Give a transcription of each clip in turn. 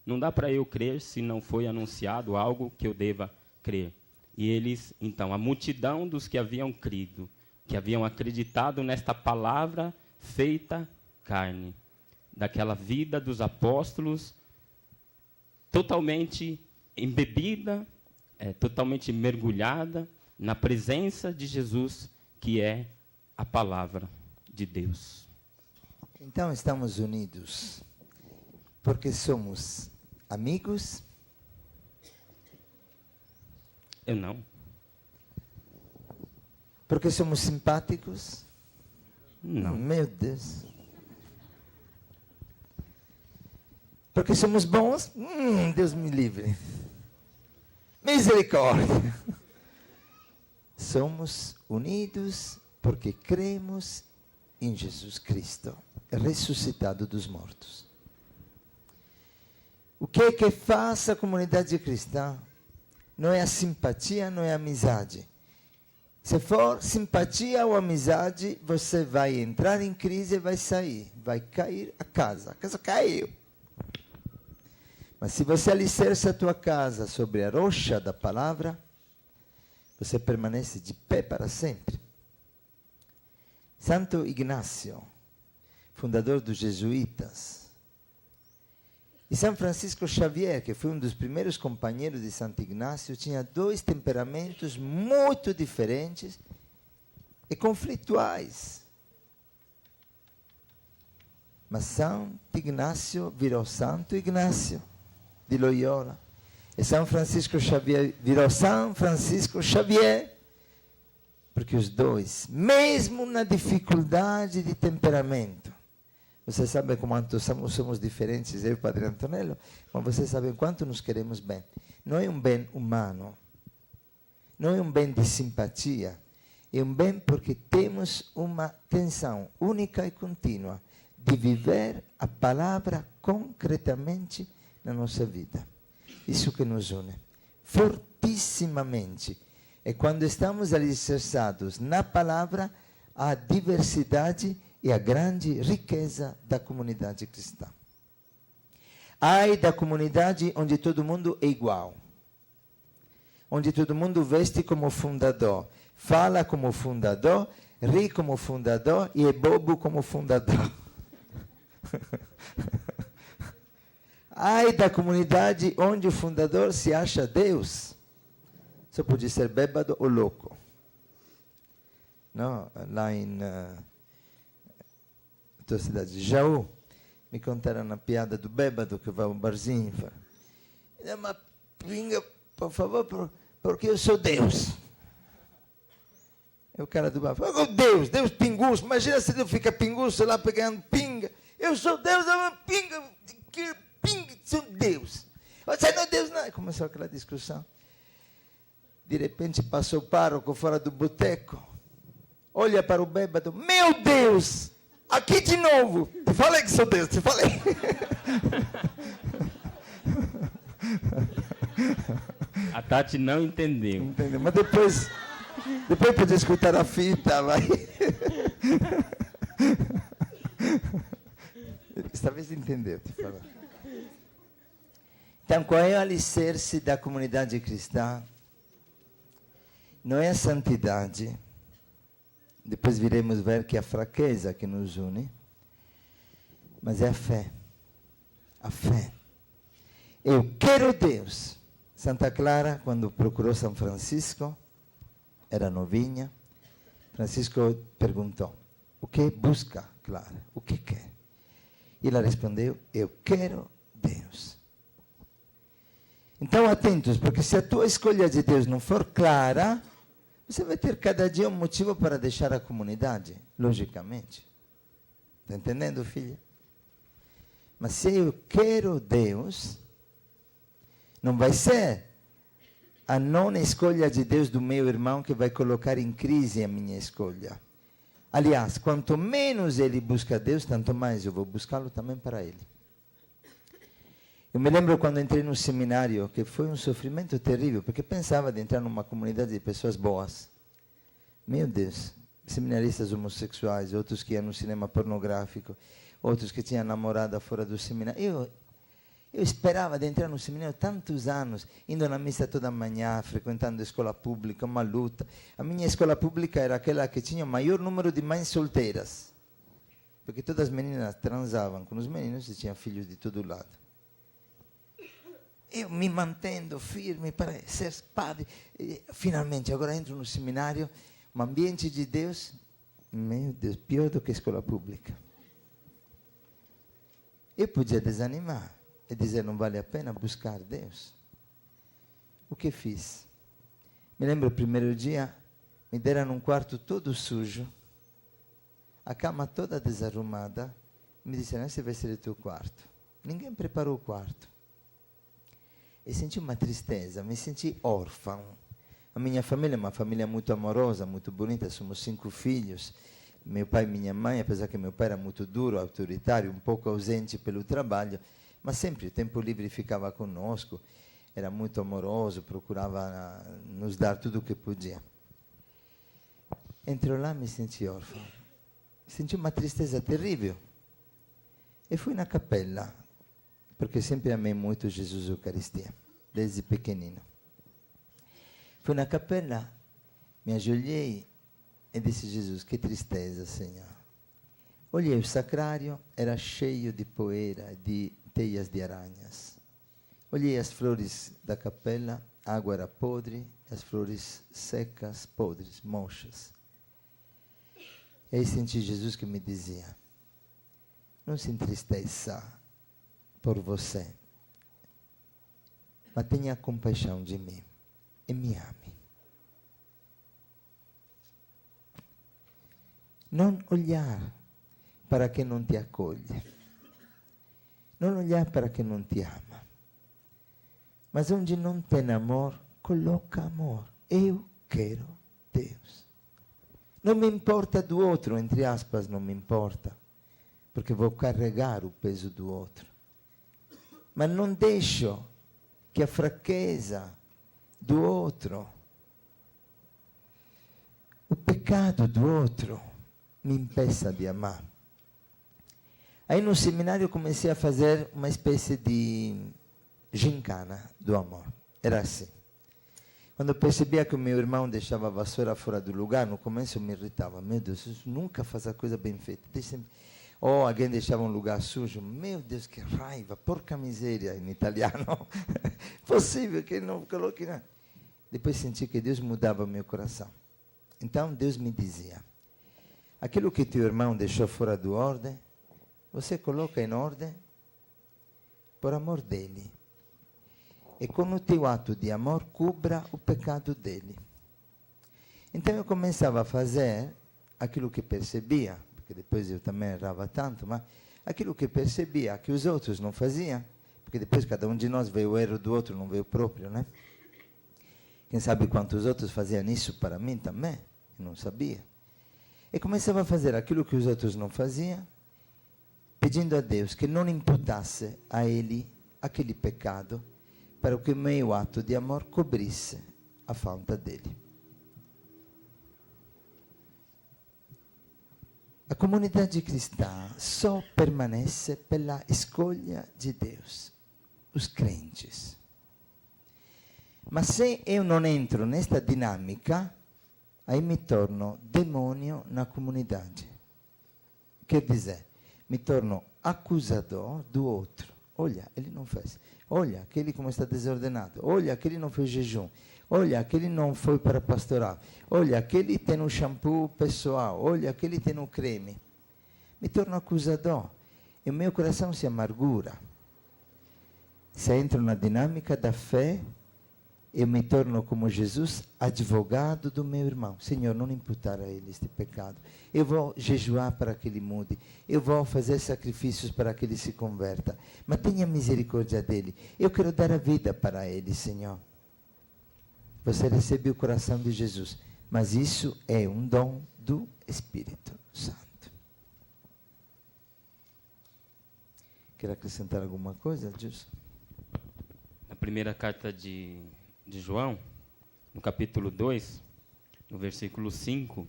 não dá para eu crer se não foi anunciado algo que eu deva crer. E eles, então, a multidão dos que haviam crido, que haviam acreditado nesta palavra feita carne, daquela vida dos apóstolos, totalmente embebida, totalmente mergulhada na presença de Jesus, que é a palavra de Deus. Então estamos unidos porque somos amigos? Eu não. Porque somos simpáticos? Não. Meu Deus. Porque somos bons? Deus me livre. Misericórdia. Somos unidos porque cremos em Jesus Cristo, ressuscitado dos mortos. O que é que faz a comunidade cristã? Não é a simpatia, não é a amizade. Se for simpatia ou amizade, você vai entrar em crise e vai sair. Vai cair a casa. A casa caiu. Mas se você alicerça a tua casa sobre a rocha da palavra, você permanece de pé para sempre. Santo Ignácio, fundador dos jesuítas, e São Francisco Xavier, que foi um dos primeiros companheiros de Santo Ignácio, tinha dois temperamentos muito diferentes e conflituais. Mas Santo Ignácio virou Santo Ignácio de Loyola. E São Francisco Xavier virou São Francisco Xavier. Porque os dois, mesmo na dificuldade de temperamento, você sabe quanto somos diferentes, eu e o Padre Antonello, mas você sabe quanto nos queremos bem. Não é um bem humano, não é um bem de simpatia, é um bem porque temos uma tensão única e contínua de viver a palavra concretamente na nossa vida. Isso que nos une, fortissimamente. E quando estamos alicerçados na palavra, a diversidade e a grande riqueza da comunidade cristã. Ai da comunidade onde todo mundo é igual. Onde todo mundo veste como fundador, fala como fundador, ri como fundador e é bobo como fundador. Ai da comunidade onde o fundador se acha Deus. Só pode ser bêbado ou louco. Não, lá em tua cidade de Jaú, me contaram uma piada do bêbado que vai ao barzinho e fala: dá uma pinga, por favor, porque eu sou Deus. E o cara do bar fala: oh, Deus pinguço, imagina se Deus fica pinguço lá pegando pinga. Eu sou Deus, é uma pinga, que pinga, sou Deus. Você não é Deus, não. Começou aquela discussão. De repente passou o pároco fora do boteco, olha para o bêbado: meu Deus, aqui de novo. Te falei que sou Deus, te falei. A Tati não entendeu. Entendeu? Mas depois pode escutar a fita, vai. Esta vez entendeu, te falar. Então, qual é o alicerce da comunidade cristã? Não é a santidade. Depois viremos ver que é a fraqueza que nos une. Mas é a fé. A fé. Eu quero Deus. Santa Clara, quando procurou São Francisco, era novinha. Francisco perguntou: o que busca, Clara? O que quer? E ela respondeu: eu quero Deus. Então, atentos, porque se a tua escolha de Deus não for clara, você vai ter cada dia um motivo para deixar a comunidade, logicamente. Está entendendo, filha? Mas se eu quero Deus, não vai ser a não escolha de Deus do meu irmão que vai colocar em crise a minha escolha. Aliás, quanto menos ele busca Deus, tanto mais eu vou buscá-lo também para ele. Eu me lembro quando entrei no seminário, que foi um sofrimento terrível, porque pensava de entrar numa comunidade de pessoas boas. Meu Deus, seminaristas homossexuais, outros que iam no cinema pornográfico, outros que tinham namorada fora do seminário. Eu esperava de entrar no seminário tantos anos, indo na missa toda manhã, frequentando a escola pública, uma luta. A minha escola pública era aquela que tinha o maior número de mães solteiras. Porque todas as meninas transavam com os meninos e tinham filhos de todo lado. Eu me mantendo firme para ser padre. E, finalmente, agora entro no seminário, um ambiente de Deus, meu Deus, pior do que a escola pública. Eu podia desanimar e dizer, não vale a pena buscar Deus. O que fiz? Me lembro o primeiro dia, me deram um quarto todo sujo, a cama toda desarrumada, me disseram, esse vai ser o teu quarto. Ninguém preparou o quarto. E senti uma tristeza, me senti órfão. A minha família é uma família muito amorosa, muito bonita, somos 5 filhos. Meu pai e minha mãe, apesar que meu pai era muito duro, autoritário, um pouco ausente pelo trabalho, mas sempre o tempo livre ficava conosco, era muito amoroso, procurava nos dar tudo o que podia. Entrou lá e me senti órfão. Senti uma tristeza terrível. E fui na capella, porque sempre amei muito Jesus e a Eucaristia, desde pequenino. Fui na capella, me ajoelhei e disse, Jesus, que tristeza, Senhor. Olhei o sacrário, era cheio de poeira, de teias de aranhas. Olhei as flores da capela, a água era podre, as flores secas, podres, murchas. E aí senti Jesus que me dizia, não se entristeça por você, mas tenha compaixão de mim e me ame. Não olhar para quem não te acolhe. Não olhar para quem não te ama. Mas onde não tem amor, coloca amor. Eu quero Deus. Não me importa do outro, entre aspas, não me importa. Porque vou carregar o peso do outro. Mas não deixo que a fraqueza do outro, o pecado do outro, me impeça de amar. Aí no seminário eu comecei a fazer uma espécie de gincana do amor. Era assim. Quando eu percebia que o meu irmão deixava a vassoura fora do lugar, no começo eu me irritava. Meu Deus, eu nunca faz a coisa bem feita. Ou alguém deixava um lugar sujo. Meu Deus, que raiva, porca miséria, em italiano. Possível que não coloque nada. Depois senti que Deus mudava o meu coração. Então Deus me dizia, aquilo que teu irmão deixou fora do ordem, você coloca em ordem por amor dele. E com o teu ato de amor, cubra o pecado dele. Então eu começava a fazer aquilo que percebia, porque depois eu também errava tanto, mas aquilo que percebia que os outros não faziam, porque depois cada um de nós vê o erro do outro, não vê o próprio, né? Quem sabe quantos outros faziam isso para mim também, eu não sabia. E começava a fazer aquilo que os outros não faziam, pedindo a Deus que não imputasse a ele aquele pecado, para que o meu ato de amor cobrisse a falta dele. A comunidade cristã só permanece pela escolha de Deus, os crentes. Mas se eu não entro nesta dinâmica, aí me torno demônio na comunidade. Quer dizer, me torno acusador do outro. Olha, ele não fez. Olha, aquele como está desordenado. Olha, aquele não fez jejum. Olha, aquele não foi para pastoral. Olha, aquele tem um shampoo pessoal. Olha, aquele tem um creme. Me torno acusador. E o meu coração se amargura. Se entro na dinâmica da fé, eu me torno como Jesus, advogado do meu irmão. Senhor, não imputar a ele este pecado. Eu vou jejuar para que ele mude. Eu vou fazer sacrifícios para que ele se converta. Mas tenha misericórdia dele. Eu quero dar a vida para ele, Senhor. Você recebe o coração de Jesus. Mas isso é um dom do Espírito Santo. Quer acrescentar alguma coisa, Gilson? Na primeira carta de João, no capítulo 2, no versículo 5,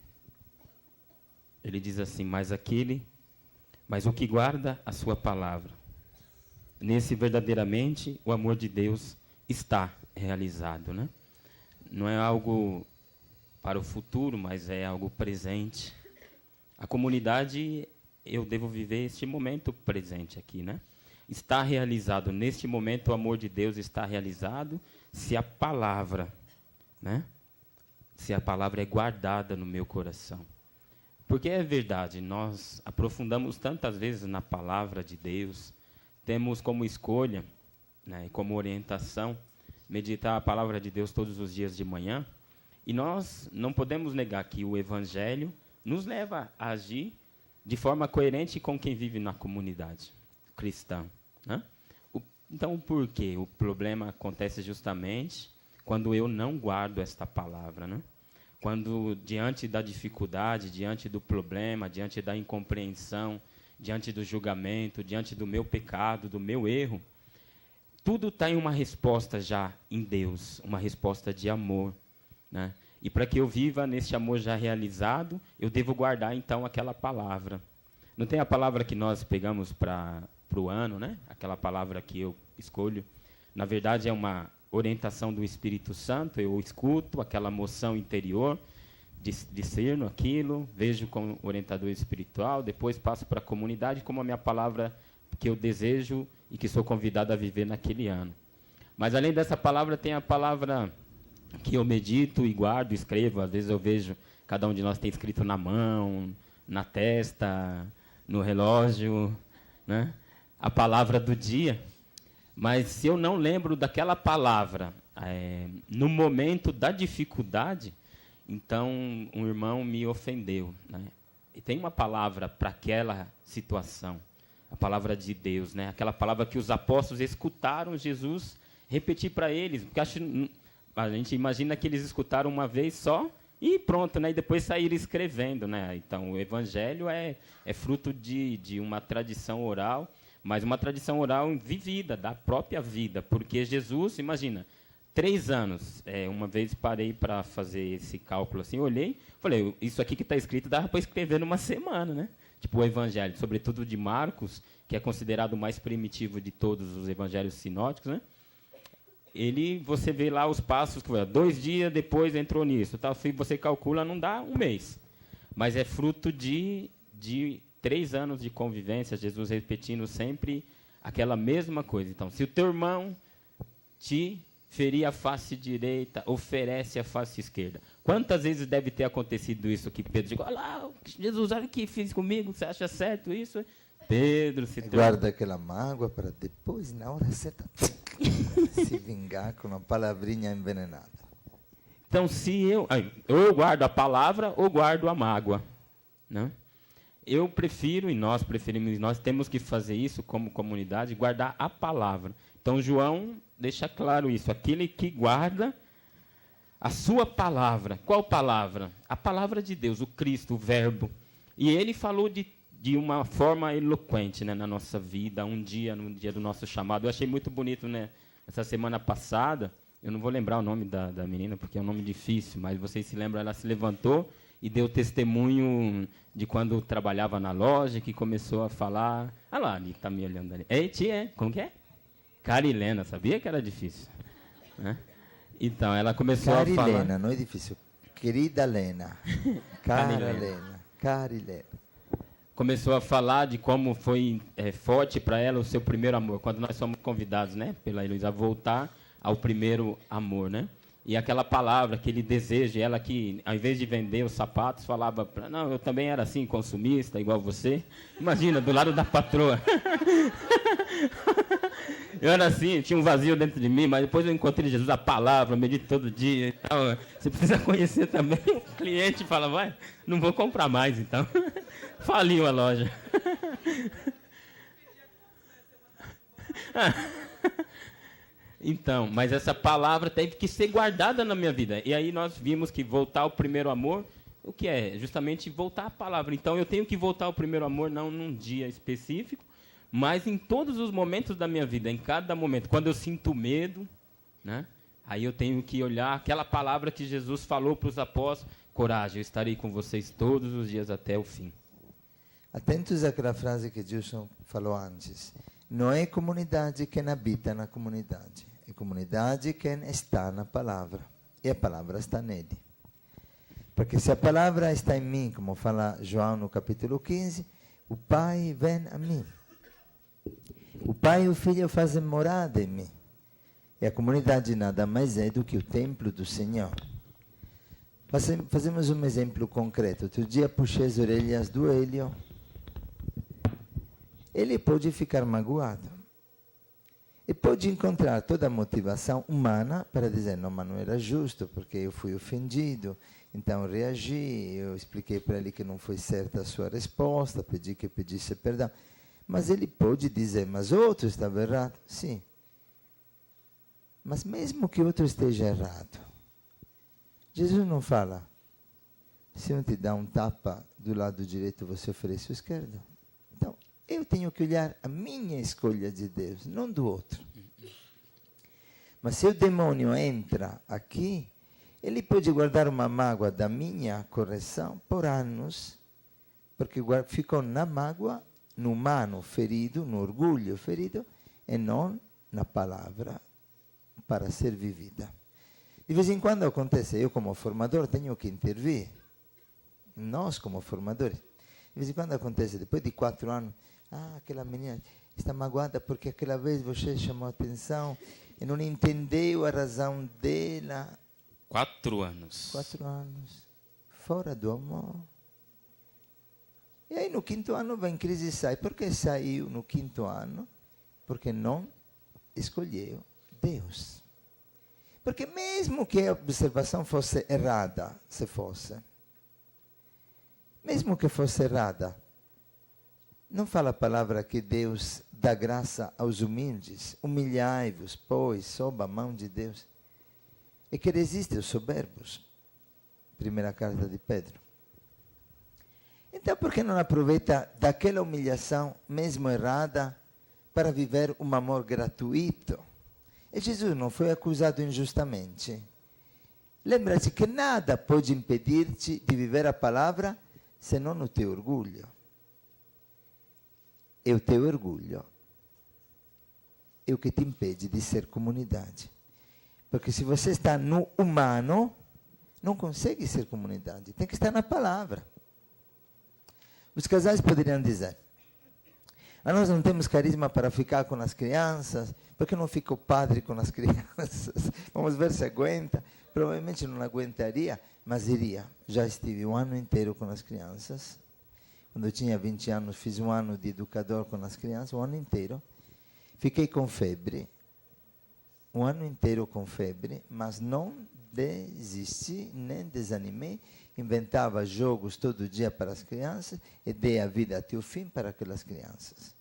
ele diz assim, mas o que guarda a sua palavra, nesse verdadeiramente o amor de Deus está realizado, né? Não é algo para o futuro, mas é algo presente. A comunidade, eu devo viver este momento presente aqui, né? Está realizado, neste momento o amor de Deus está realizado se a palavra, né? Se a palavra é guardada no meu coração. Porque é verdade, nós aprofundamos tantas vezes na palavra de Deus, temos como escolha, né, e como orientação, meditar a palavra de Deus todos os dias de manhã, e nós não podemos negar que o Evangelho nos leva a agir de forma coerente com quem vive na comunidade cristã, né? Então, por quê? O problema acontece justamente quando eu não guardo esta palavra, né? Quando, diante da dificuldade, diante do problema, diante da incompreensão, diante do julgamento, diante do meu pecado, do meu erro, tudo está em uma resposta já em Deus, uma resposta de amor, né? E para que eu viva nesse amor já realizado, eu devo guardar, então, aquela palavra. Não tem a palavra que nós pegamos para o ano, né? Aquela palavra que eu escolho. Na verdade, é uma orientação do Espírito Santo, eu escuto aquela moção interior, discerno aquilo, vejo como orientador espiritual, depois passo para a comunidade como a minha palavra que eu desejo e que sou convidado a viver naquele ano. Mas além dessa palavra, tem a palavra que eu medito e guardo, escrevo. Às vezes eu vejo, cada um de nós tem escrito na mão, na testa, no relógio, né? A palavra do dia. Mas se eu não lembro daquela palavra no momento da dificuldade, então um irmão me ofendeu, né? E tem uma palavra para aquela situação, a palavra de Deus, né? Aquela palavra que os apóstolos escutaram Jesus repetir para eles, porque a gente imagina que eles escutaram uma vez só e pronto, né? E depois saíram escrevendo, né? Então o Evangelho é fruto de uma tradição oral, mas uma tradição oral vivida, da própria vida, porque Jesus, imagina, 3 anos, uma vez parei para fazer esse cálculo assim, olhei, falei, isso aqui que está escrito dá para escrever numa semana, né? Tipo o Evangelho, sobretudo de Marcos, que é considerado o mais primitivo de todos os evangelhos sinóticos, né? Você vê lá os passos, 2 dias depois entrou nisso, tal, se você calcula, não dá um mês, mas é fruto de 3 anos de convivência, Jesus repetindo sempre aquela mesma coisa. Então, se o teu irmão te ferir a face direita, oferece a face esquerda. Quantas vezes deve ter acontecido isso que Pedro diz, olha lá, Jesus, olha o que fez comigo, você acha certo isso? Pedro, se guarda aquela mágoa para depois, na hora certa, se vingar com uma palavrinha envenenada. Então, se ou eu guardo a palavra ou guardo a mágoa, né? Eu prefiro, e nós preferimos, nós temos que fazer isso como comunidade, guardar a palavra. Então, João deixa claro isso, aquele que guarda a sua palavra. Qual palavra? A palavra de Deus, o Cristo, o Verbo. E ele falou de uma forma eloquente, né, na nossa vida, no dia do nosso chamado. Eu achei muito bonito, né, essa semana passada, eu não vou lembrar o nome da menina, porque é um nome difícil, mas vocês se lembram, ela se levantou e deu testemunho de quando trabalhava na loja, que começou a falar... Ah lá, ele está me olhando ali. É tia, como que é? Carilena, sabia que era difícil, né? Então, ela começou a falar... Carilena, não é difícil. Querida Lena. Carilena. Carilena. Começou a falar de como foi forte para ela o seu primeiro amor, quando nós somos convidados, né, pela Heloísa, a voltar ao primeiro amor, né? E aquela palavra, aquele desejo, ela que, ao invés de vender os sapatos, falava, não, eu também era assim, consumista, igual você. Imagina, do lado da patroa. Eu era assim, tinha um vazio dentro de mim, mas depois eu encontrei Jesus, a palavra, medito todo dia. Então, você precisa conhecer também. O cliente fala, vai, não vou comprar mais, então. Faliu a loja. Então, mas essa palavra teve que ser guardada na minha vida. E aí nós vimos que voltar ao primeiro amor, o que é? Justamente voltar à palavra. Então eu tenho que voltar ao primeiro amor, não num dia específico, mas em todos os momentos da minha vida, em cada momento. Quando eu sinto medo, né? Aí eu tenho que olhar aquela palavra que Jesus falou para os apóstolos, coragem, eu estarei com vocês todos os dias até o fim. Atentos àquela frase que Gilson falou antes. não é comunidade quem habita na comunidade, é comunidade quem está na palavra, e a palavra está nele. Porque se a palavra está em mim, como fala João no capítulo 15, o Pai vem a mim. O Pai e o Filho fazem morada em mim. E a comunidade nada mais é do que o templo do Senhor. Fazemos um exemplo concreto. Outro dia puxei as orelhas do Hélio. Ele pode ficar magoado. E pode encontrar toda a motivação humana para dizer, não, mas não era justo, porque eu fui ofendido, então eu reagi, eu expliquei para ele que não foi certa a sua resposta, pedi que pedisse perdão. Mas ele pode dizer, mas o outro estava errado. Sim. Mas mesmo que o outro esteja errado, Jesus não fala, se um te dá um tapa do lado direito, você oferece o esquerdo. Então, eu tenho que olhar a minha escolha de Deus, não do outro. Mas se o demônio entra aqui, ele pode guardar uma mágoa da minha correção por anos, porque ficou na mágoa, no humano ferido, no orgulho ferido, e não na palavra para ser vivida. De vez em quando acontece, eu como formador tenho que intervir, nós como formadores. De vez em quando acontece, depois de 4 anos, aquela menina está magoada porque aquela vez você chamou a atenção e não entendeu a razão dela. 4 anos. 4 anos, fora do amor. E aí no 5º ano vem crise e sai. Por que saiu no 5º ano? Porque não escolheu Deus. Porque mesmo que a observação fosse errada, se fosse, mesmo que fosse errada, não fala a palavra que Deus dá graça aos humildes? Humilhai-vos, pois, sob a mão de Deus. E que resiste aos soberbos. Primeira carta de Pedro. Então, por que não aproveita daquela humilhação, mesmo errada, para viver um amor gratuito? E Jesus não foi acusado injustamente. Lembra-se que nada pode impedir-te de viver a palavra, senão o teu orgulho. E o teu orgulho é o que te impede de ser comunidade. Porque se você está no humano, não consegue ser comunidade. Tem que estar na palavra. Os casais poderiam dizer, nós não temos carisma para ficar com as crianças, por que não fica o padre com as crianças? Vamos ver se aguenta. Provavelmente não aguentaria, mas iria. Já estive 1 ano inteiro com as crianças. Quando eu tinha 20 anos, fiz 1 ano de educador com as crianças, 1 ano inteiro. Fiquei com febre. 1 ano inteiro com febre, mas não desisti, nem desanimei. Inventava jogos todo dia para as crianças e dei a vida até o fim para aquelas crianças.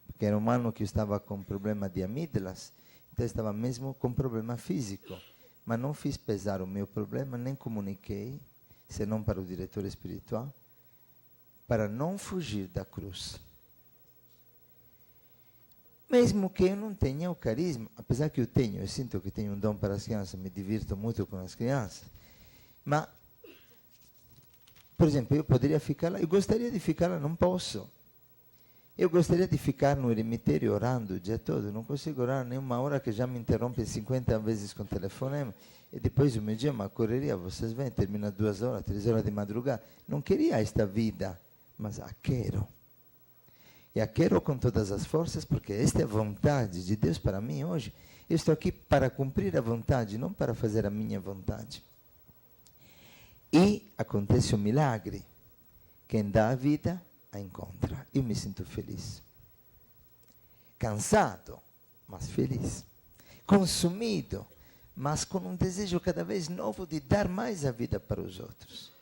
Porque era um ano que eu estava com problema de amígdalas, então eu estava mesmo com problema físico. Mas não fiz pesar o meu problema, nem comuniquei, senão para o diretor espiritual, para não fugir da cruz. Mesmo que eu não tenha o carisma, apesar que eu tenho, eu sinto que tenho um dom para as crianças, me divirto muito com as crianças, mas, por exemplo, eu poderia ficar lá, eu gostaria de ficar lá, não posso. Eu gostaria de ficar no eremitério orando o dia todo, não consigo orar nem 1 hora que já me interrompe 50 vezes com o telefonema, e depois o meu dia é uma correria, vocês vêm, termina 2 horas, 3 horas de madrugada. Não queria esta vida, mas a quero. E a quero com todas as forças, porque esta é a vontade de Deus para mim hoje. Eu estou aqui para cumprir a vontade, não para fazer a minha vontade. E acontece um milagre. Quem dá a vida, a encontra. Eu me sinto feliz. Cansado, mas feliz. Consumido, mas com um desejo cada vez novo de dar mais a vida para os outros.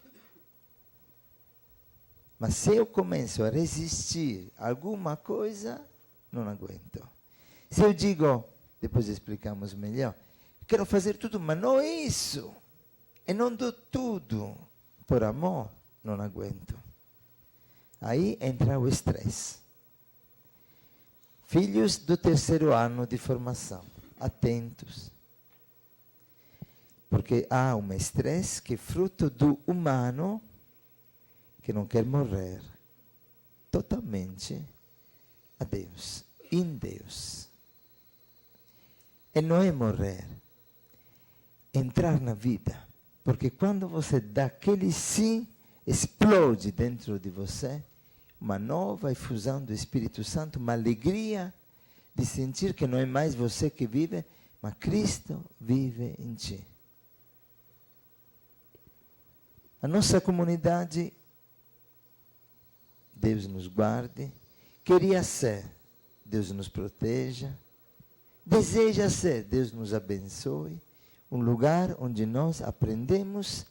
Mas se eu começo a resistir a alguma coisa, não aguento. Se eu digo, depois explicamos melhor, quero fazer tudo, mas não isso, e não dou tudo por amor, não aguento. Aí entra o estresse. Filhos do 3º ano de formação, atentos. Porque há um estresse que é fruto do humano que não quer morrer totalmente a Deus. em Deus. E não é morrer, é entrar na vida. Porque quando você dá aquele sim, explode dentro de você uma nova efusão do Espírito Santo, uma alegria de sentir que não é mais você que vive, mas Cristo vive em ti. A nossa comunidade, Deus nos guarde, queria ser, Deus nos proteja, deseja ser, Deus nos abençoe, um lugar onde nós aprendemos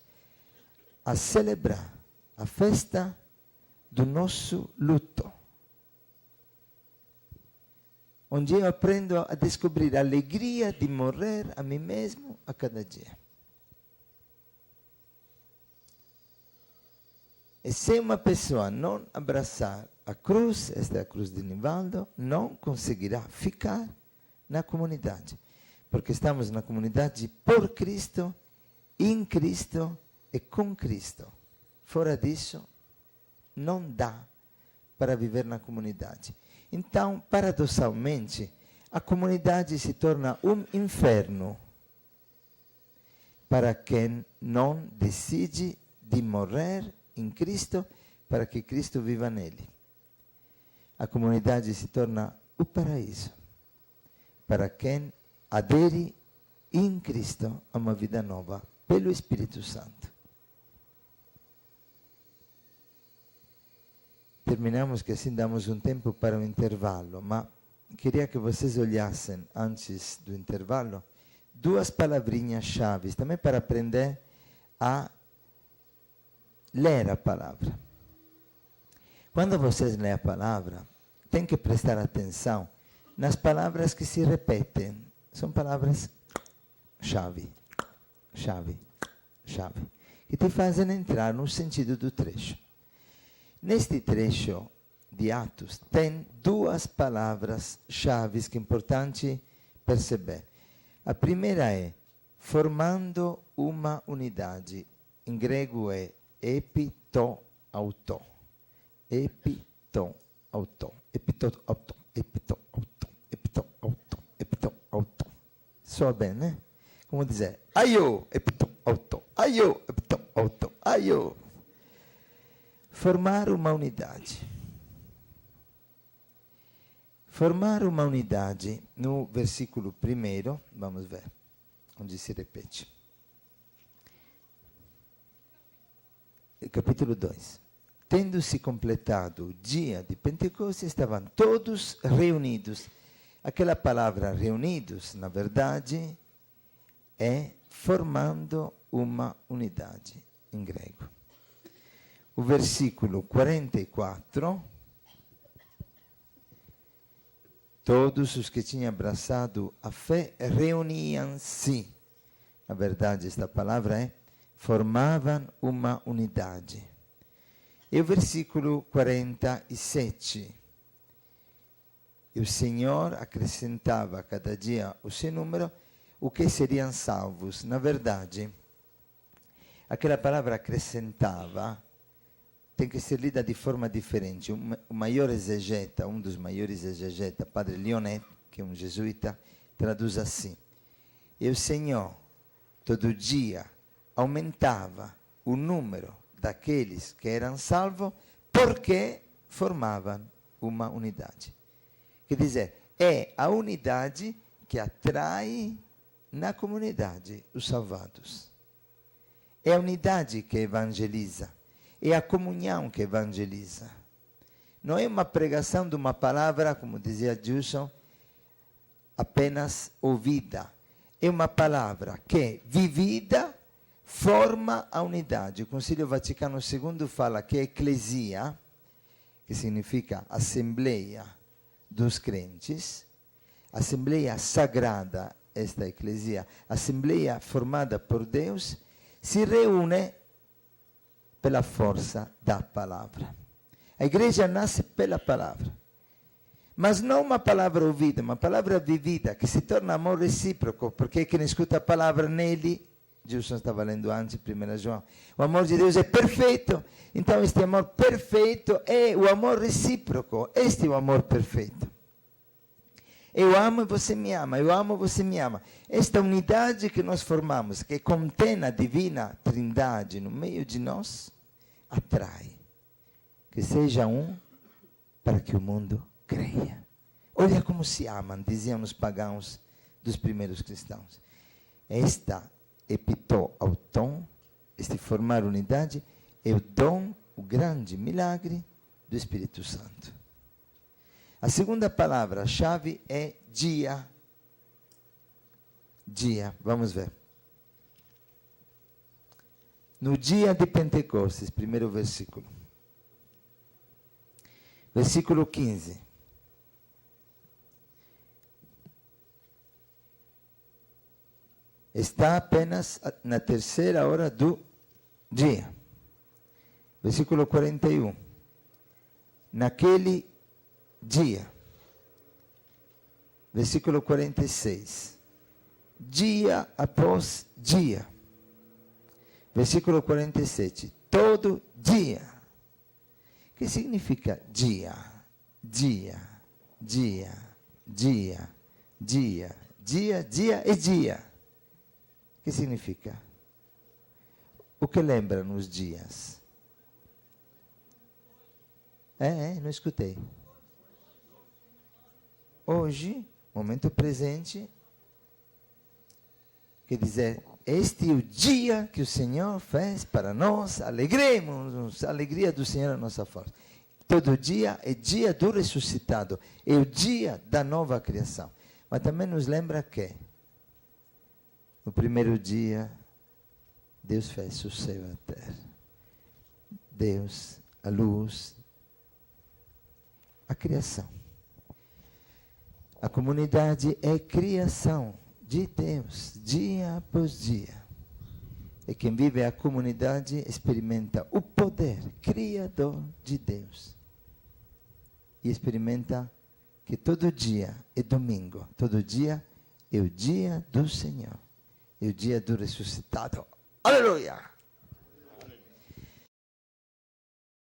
a celebrar a festa do nosso luto. Onde eu aprendo a descobrir a alegria de morrer a mim mesmo a cada dia. E se uma pessoa não abraçar a cruz, esta é a cruz de Nivaldo, não conseguirá ficar na comunidade. Porque estamos na comunidade por Cristo, em Cristo e com Cristo. Fora disso, não dá para viver na comunidade. Então, paradoxalmente, a comunidade se torna um inferno para quem não decide de morrer em Cristo para que Cristo viva nele. A comunidade se torna o paraíso para quem adere em Cristo a uma vida nova pelo Espírito Santo. Terminamos que assim damos um tempo para um intervalo, mas queria que vocês olhassem antes do intervalo duas palavrinhas chaves, também para aprender a ler a palavra. Quando vocês leem a palavra, tem que prestar atenção nas palavras que se repetem. São palavras chave, chave, chave, que te fazem entrar no sentido do trecho. Neste trecho de Atos, tem duas palavras chaves que é importante perceber. A primeira é formando uma unidade. Em grego é epitauto. Epitauto. Epitauto. Epitauto. Epitauto. Epitauto. Soa bem, né? Como dizer, aiô, epitauto. Aiô, epitauto. Aiô. Formar uma unidade. Formar uma unidade, no versículo 1, vamos ver, onde se repete. Capítulo 2. Tendo-se completado o dia de Pentecostes, estavam todos reunidos. Aquela palavra reunidos, na verdade, é formando uma unidade, em grego. O versículo 44, todos os que tinham abraçado a fé reuniam-se. Na verdade, esta palavra é formavam uma unidade. E o versículo 47, e o Senhor acrescentava a cada dia o seu número, o que seriam salvos. Na verdade, aquela palavra acrescentava tem que ser lida de forma diferente. O maior exegeta, um dos maiores exegetas, Padre Lionet, que é um jesuíta, traduz assim: e o Senhor, todo dia, aumentava o número daqueles que eram salvos, porque formavam uma unidade. Quer dizer, é a unidade que atrai na comunidade os salvados. É a unidade que evangeliza. É a comunhão que evangeliza. Não é uma pregação de uma palavra, como dizia Gilson, apenas ouvida. É uma palavra que, vivida, forma a unidade. O Concílio Vaticano II fala que a eclesia, que significa assembleia dos crentes, assembleia sagrada, esta eclesia, assembleia formada por Deus, se reúne pela força da palavra. A igreja nasce pela palavra. Mas não uma palavra ouvida, uma palavra vivida, que se torna amor recíproco, porque quem escuta a palavra nele, Gilson estava lendo antes, 1 João, o amor de Deus é perfeito, então este amor perfeito é o amor recíproco, este é o amor perfeito. Eu amo e você me ama, eu amo e você me ama. Esta unidade que nós formamos, que contém a divina trindade no meio de nós, atrai. Que seja um para que o mundo creia. Olha como se amam, diziam os pagãos dos primeiros cristãos. Esta epitó auton, este formar unidade, é o dom, o grande milagre do Espírito Santo. A segunda palavra-chave é dia. Dia, vamos ver. No dia de Pentecostes, primeiro versículo. Versículo 15. Está apenas na terceira hora do dia. Versículo 41. Naquele dia. Versículo 46. Dia após dia. Versículo 47. Todo dia. O que significa dia? Dia, dia, dia, dia, dia, dia e dia. O que significa? O que lembra nos dias? Não escutei. Hoje, momento presente, quer dizer, este é o dia que o Senhor fez para nós, alegremos-nos, a alegria do Senhor é a nossa força. Todo dia é dia do ressuscitado, é o dia da nova criação. Mas também nos lembra que, no primeiro dia, Deus fez o céu e a terra. Deus, a luz, a criação. A comunidade é criação de Deus, dia após dia. E quem vive a comunidade experimenta o poder criador de Deus. E experimenta que todo dia é domingo, todo dia é o dia do Senhor, é o dia do ressuscitado. Aleluia!